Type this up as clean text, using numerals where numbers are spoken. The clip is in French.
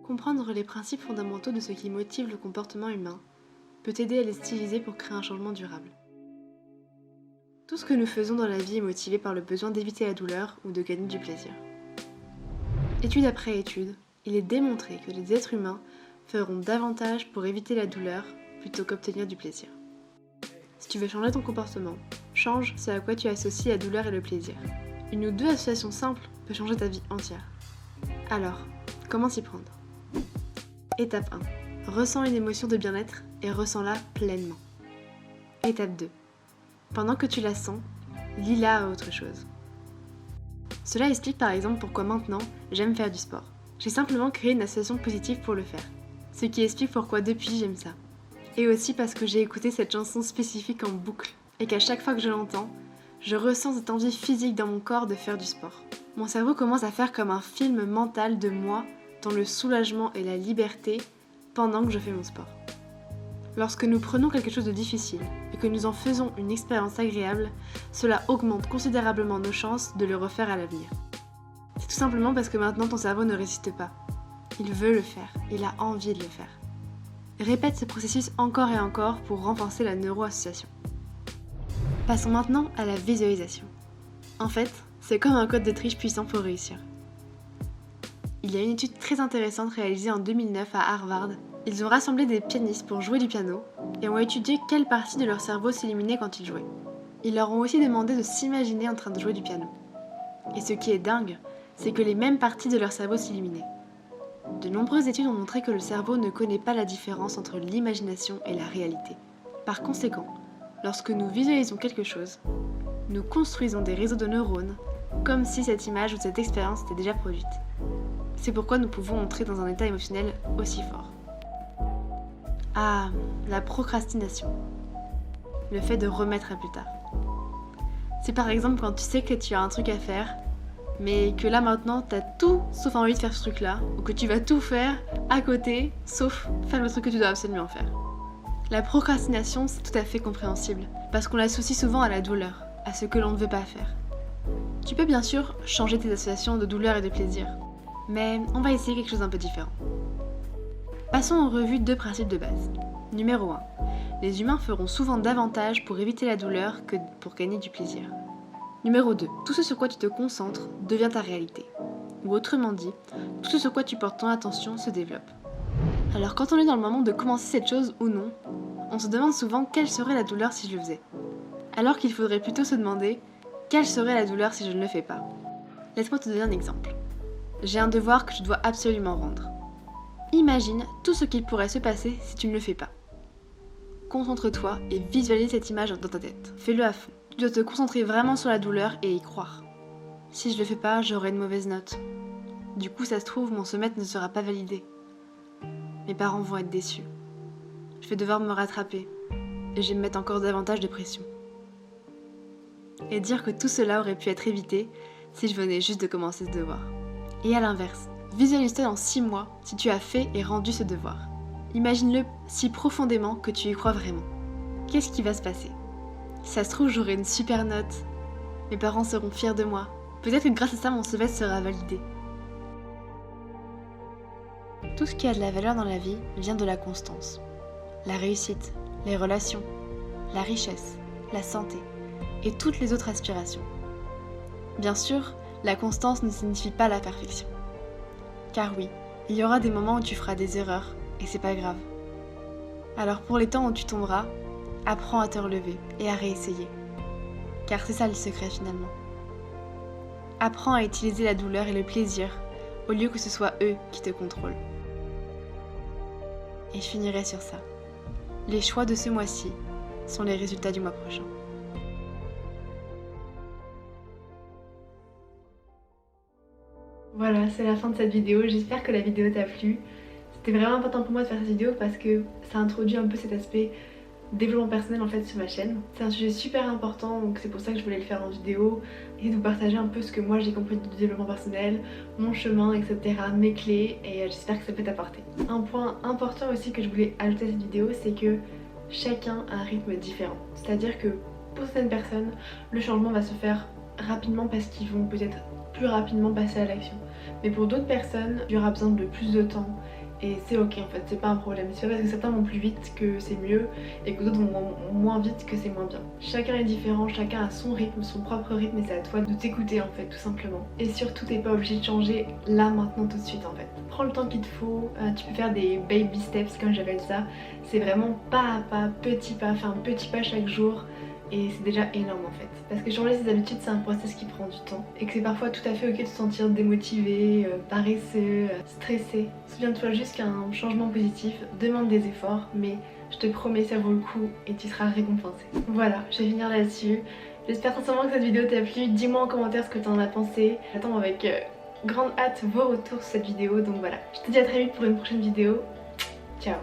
Comprendre les principes fondamentaux de ce qui motive le comportement humain peut t'aider à les styliser pour créer un changement durable. Tout ce que nous faisons dans la vie est motivé par le besoin d'éviter la douleur ou de gagner du plaisir. Étude après étude, il est démontré que les êtres humains feront davantage pour éviter la douleur plutôt qu'obtenir du plaisir. Si tu veux changer ton comportement, change ce à quoi tu associes la douleur et le plaisir. Une ou deux associations simples peuvent changer ta vie entière. Alors, comment s'y prendre ? Étape 1. Ressens une émotion de bien-être et ressens-la pleinement. Étape 2. Pendant que tu la sens, lis-la à autre chose. Cela explique par exemple pourquoi maintenant j'aime faire du sport. J'ai simplement créé une association positive pour le faire. Ce qui explique pourquoi depuis j'aime ça. Et aussi parce que j'ai écouté cette chanson spécifique en boucle et qu'à chaque fois que je l'entends, je ressens cette envie physique dans mon corps de faire du sport. Mon cerveau commence à faire comme un film mental de moi dans le soulagement et la liberté pendant que je fais mon sport. Lorsque nous prenons quelque chose de difficile et que nous en faisons une expérience agréable, cela augmente considérablement nos chances de le refaire à l'avenir. C'est tout simplement parce que maintenant ton cerveau ne résiste pas. Il veut le faire, il a envie de le faire. Répète ce processus encore et encore pour renforcer la neuroassociation. Passons maintenant à la visualisation. En fait, c'est comme un code de triche puissant pour réussir. Il y a une étude très intéressante réalisée en 2009 à Harvard. Ils ont rassemblé des pianistes pour jouer du piano et ont étudié quelle partie de leur cerveau s'illuminait quand ils jouaient. Ils leur ont aussi demandé de s'imaginer en train de jouer du piano. Et ce qui est dingue, c'est que les mêmes parties de leur cerveau s'illuminaient. De nombreuses études ont montré que le cerveau ne connaît pas la différence entre l'imagination et la réalité. Par conséquent, lorsque nous visualisons quelque chose, nous construisons des réseaux de neurones comme si cette image ou cette expérience était déjà produite. C'est pourquoi nous pouvons entrer dans un état émotionnel aussi fort. Ah, la procrastination. Le fait de remettre à plus tard. C'est par exemple quand tu sais que tu as un truc à faire, mais que là maintenant t'as tout sauf envie de faire ce truc-là, ou que tu vas tout faire à côté, sauf faire le truc que tu dois absolument faire. La procrastination, c'est tout à fait compréhensible, parce qu'on l'associe souvent à la douleur, à ce que l'on ne veut pas faire. Tu peux bien sûr changer tes associations de douleur et de plaisir, mais on va essayer quelque chose d'un peu différent. Passons en revue deux principes de base. Numéro 1. Les humains feront souvent davantage pour éviter la douleur que pour gagner du plaisir. Numéro 2. Tout ce sur quoi tu te concentres devient ta réalité. Ou autrement dit, tout ce sur quoi tu portes ton attention se développe. Alors quand on est dans le moment de commencer cette chose ou non, on se demande souvent quelle serait la douleur si je le faisais. Alors qu'il faudrait plutôt se demander quelle serait la douleur si je ne le fais pas. Laisse-moi te donner un exemple. J'ai un devoir que je dois absolument rendre. Imagine tout ce qui pourrait se passer si tu ne le fais pas. Concentre-toi et visualise cette image dans ta tête. Fais-le à fond. Tu dois te concentrer vraiment sur la douleur et y croire. Si je le fais pas, j'aurai une mauvaise note. Du coup, ça se trouve, mon semestre ne sera pas validé. Mes parents vont être déçus. Je vais devoir me rattraper et je vais me mettre encore davantage de pression. Et dire que tout cela aurait pu être évité si je venais juste de commencer ce devoir. Et à l'inverse, visualise-toi dans 6 mois si tu as fait et rendu ce devoir. Imagine-le si profondément que tu y crois vraiment. Qu'est-ce qui va se passer ? Si ça se trouve, j'aurai une super note. Mes parents seront fiers de moi. Peut-être que grâce à ça, mon semestre sera validé. Tout ce qui a de la valeur dans la vie vient de la constance. La réussite, les relations, la richesse, la santé et toutes les autres aspirations. Bien sûr, la constance ne signifie pas la perfection. Car oui, il y aura des moments où tu feras des erreurs et c'est pas grave. Alors pour les temps où tu tomberas, apprends à te relever et à réessayer. Car c'est ça le secret finalement. Apprends à utiliser la douleur et le plaisir au lieu que ce soit eux qui te contrôlent. Et je finirai sur ça. Les choix de ce mois-ci sont les résultats du mois prochain. Voilà, c'est la fin de cette vidéo. J'espère que la vidéo t'a plu. C'était vraiment important pour moi de faire cette vidéo parce que ça introduit un peu cet aspect développement personnel en fait sur ma chaîne. C'est un sujet super important, donc c'est pour ça que je voulais le faire en vidéo et de vous partager un peu ce que moi j'ai compris du développement personnel, mon chemin, etc., mes clés, et j'espère que ça peut t'apporter. Un point important aussi que je voulais ajouter à cette vidéo, c'est que chacun a un rythme différent. C'est-à-dire que pour certaines personnes, le changement va se faire rapidement parce qu'ils vont peut-être plus rapidement passer à l'action. Mais pour d'autres personnes, il y aura besoin de plus de temps Et c'est ok en fait, c'est pas un problème. C'est pas parce que certains vont plus vite que c'est mieux et que d'autres vont moins vite que c'est moins bien. Chacun est différent, chacun a son rythme, son propre rythme et c'est à toi de t'écouter en fait tout simplement. Et surtout t'es pas obligé de changer là maintenant tout de suite en fait. Prends le temps qu'il te faut, tu peux faire des baby steps comme j'appelle ça. C'est vraiment pas à pas, petit pas, faire un petit pas chaque jour. Et c'est déjà énorme en fait. Parce que changer ses habitudes c'est un process qui prend du temps. Et que c'est parfois tout à fait ok de se sentir démotivé, paresseux, stressé. Souviens-toi juste qu'un changement positif demande des efforts, mais je te promets ça vaut le coup et tu seras récompensé. Voilà, je vais finir là-dessus. J'espère sincèrement que cette vidéo t'a plu. Dis-moi en commentaire ce que t'en as pensé. J'attends avec grande hâte vos retours sur cette vidéo. Donc voilà, je te dis à très vite pour une prochaine vidéo. Ciao.